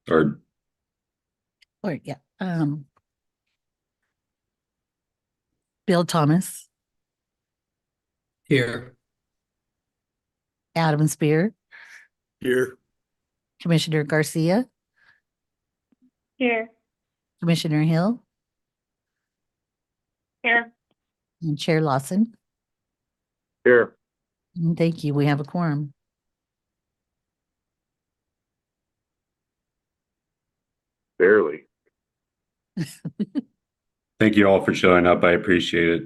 Or Or yeah. Bill Thomas, Here. Adam Spear, Here. Commissioner Garcia, Here. Commissioner Hill, Here. and Chair Lawson. Here. And thank you. We have a quorum. Barely. thank you all for showing up. I appreciate it.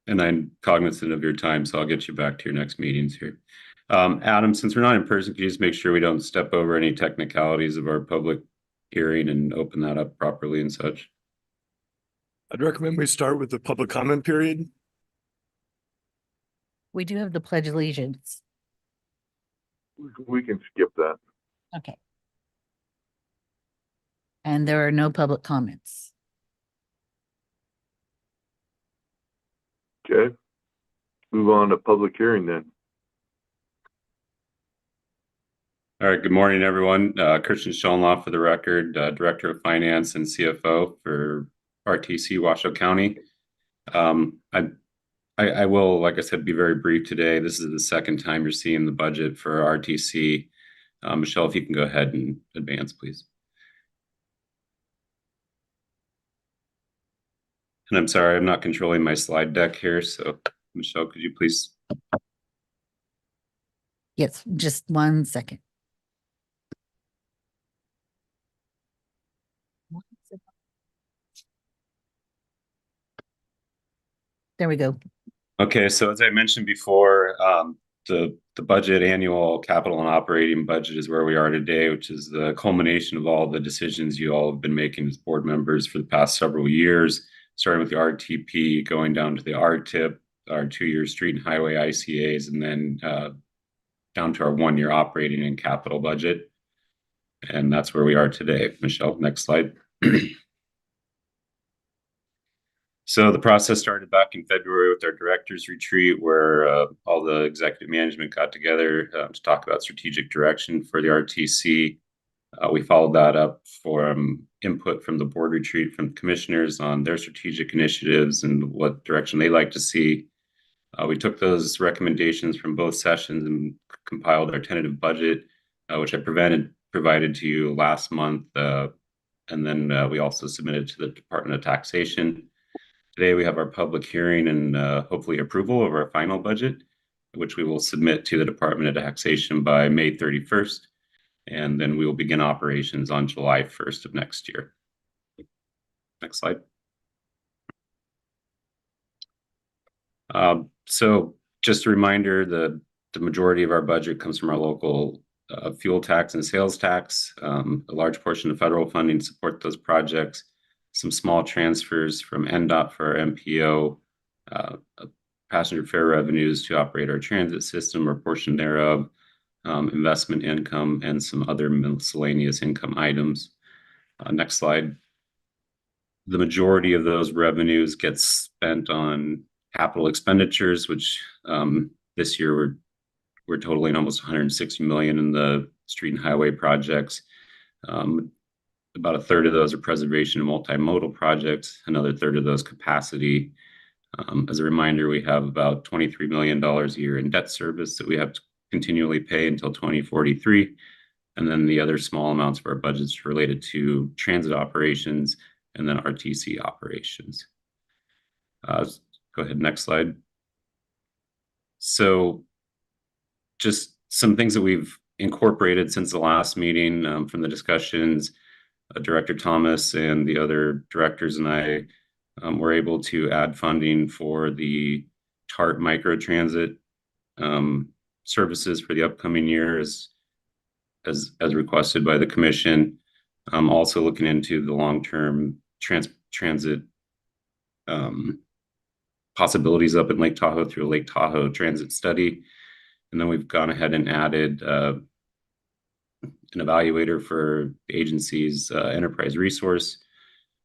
And I'm cognizant of your time, so I'll get you back to your next meetings here. Adam, since we're not in person, can you just make sure we don't step over any technicalities of our public hearing and open that up properly and such? I'd recommend we start with the public comment period. We do have the Pledge of Allegiance. We can skip that. Okay. And there are no public comments. Okay. Move on to public hearing then. All right, good morning, everyone. Christian Schoenloff for the record, Director of Finance and CFO for RTC Washoe County. I will, like I said, be very brief today. This is the second time you're seeing the budget for RTC. Michelle, if you can go ahead and advance, please. And I'm sorry, I'm not controlling my slide deck here. So Michelle, could you please? Yes, just 1 second. There we go. Okay, so as I mentioned before, the budget, annual capital and operating budget is where we are today, which is the culmination of all the decisions you all have been making as board members for the past several years, starting with the RTP, going down to the RTIP, our 2-year street and highway ICAs, and then down to our 1-year operating and capital budget. And that's where we are today. Michelle, next slide. So the process started back in February with our directors retreat, where all the executive management got together to talk about strategic direction for the RTC. We followed that up for input from the board retreat from commissioners on their strategic initiatives and what direction they like to see. We took those recommendations from both sessions and compiled our tentative budget, which I provided to you last month. And then we also submitted to the Department of Taxation. Today we have our public hearing and hopefully approval of our final budget, which we will submit to the Department of Taxation by May 31st. And then we will begin operations on July 1st of next year. Next slide. So just a reminder, the majority of our budget comes from our local fuel tax and sales tax. A large portion of federal funding to support those projects. Some small transfers from NDOT for our MPO, passenger fare revenues to operate our transit system or portion thereof, investment income, and some other miscellaneous income items. Next slide. The majority of those revenues get spent on capital expenditures, which this year we're totaling almost 160 million in the street and highway projects. About a third of those are preservation and multimodal projects, another third of those capacity. As a reminder, we have about $23 million a year in debt service that we have to continually pay until 2043. And then the other small amounts of our budgets related to transit operations and then RTC operations. Go ahead, next slide. So just some things that we've incorporated since the last meeting from the discussions. Director Thomas and the other directors and I were able to add funding for the TART microtransit services for the upcoming years as requested by the commission. Also looking into the long-term transit possibilities up in Lake Tahoe through a Lake Tahoe transit study. And then we've gone ahead and added an evaluator for the agency's enterprise resource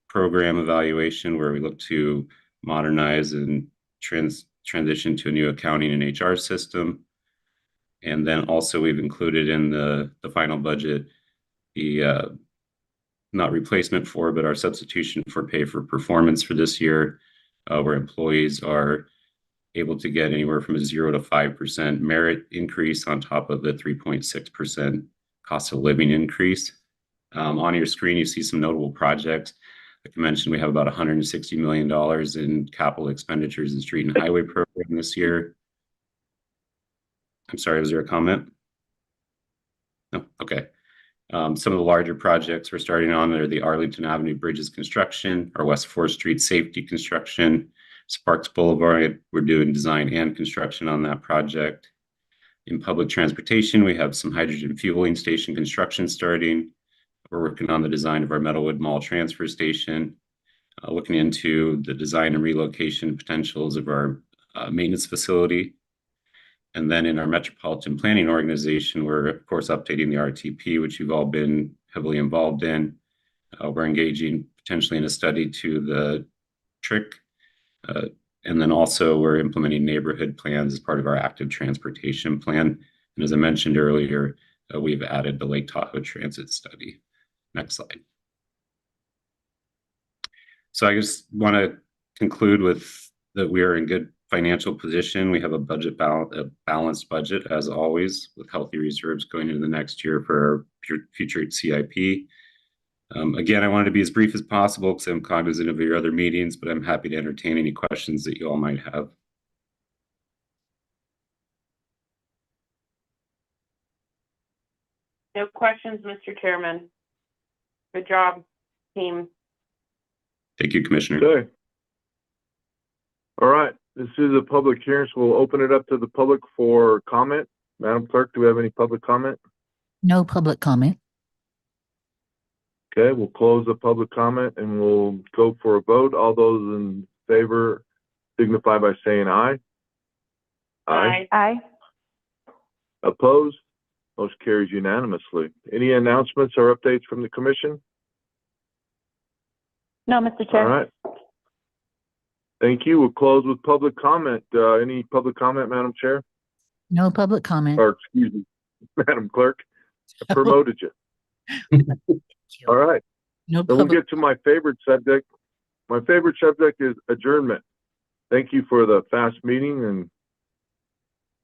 program evaluation, where we look to modernize and transition to a new accounting and HR system. And then also we've included in the final budget the not replacement for, but our substitution for pay for performance for this year, where employees are able to get anywhere from a 0 to 5% merit increase on top of the 3.6% cost of living increase. On your screen, you see some notable projects. Like I mentioned, we have about $160 million in capital expenditures in street and highway program this year. I'm sorry, was there a comment? No, okay. Some of the larger projects we're starting on are the Arlington Avenue Bridges construction, our West 4th Street safety construction, Sparks Boulevard, we're doing design and construction on that project. In public transportation, we have some hydrogen fueling station construction starting. We're working on the design of our Meadowwood Mall transfer station, looking into the design and relocation potentials of our maintenance facility. And then in our metropolitan planning organization, we're of course updating the RTP, which you've all been heavily involved in. We're engaging potentially in a study to the TRIC. And then also we're implementing neighborhood plans as part of our active transportation plan. And as I mentioned earlier, we've added the Lake Tahoe Transit Study. Next slide. So I just want to conclude with that we are in good financial position. We have a balanced budget as always, with healthy reserves going into the next year for our future CIP. Again, I wanted to be as brief as possible because I'm cognizant of your other meetings, but I'm happy to entertain any questions that you all might have. No questions, Mr. Chairman. Good job, team. Thank you, Commissioner. Okay. All right, this is a public hearing, so we'll open it up to the public for comment. Madam Clerk, do we have any public comment? No public comment. Okay, we'll close the public comment and we'll go for a vote. All those in favor signify by saying aye. Aye. Opposed? Motion carries unanimously. Any announcements or updates from the commission? No, Mr. All Chair. right. Thank you. We'll close with public comment. Any public comment, Madam Chair? No public comment. Or excuse me, Madam Clerk. I promoted you. All right. No Then we'll public. get to my favorite subject. My favorite subject is adjournment. Thank you for the fast meeting, and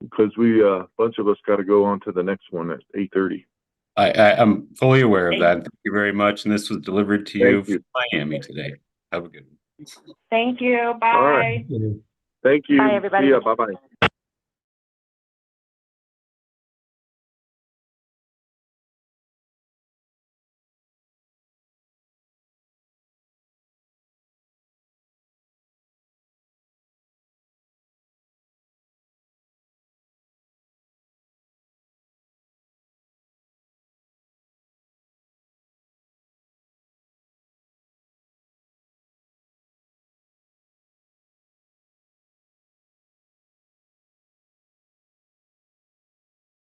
because a bunch of us got to go on to the next one at 8:30. I'm fully aware of that. Thank you very much. And this was delivered to you Thank you. from Miami today. Have a good one. Thank you. Bye. All right. Thank you. Bye, everybody. See ya. Bye-bye.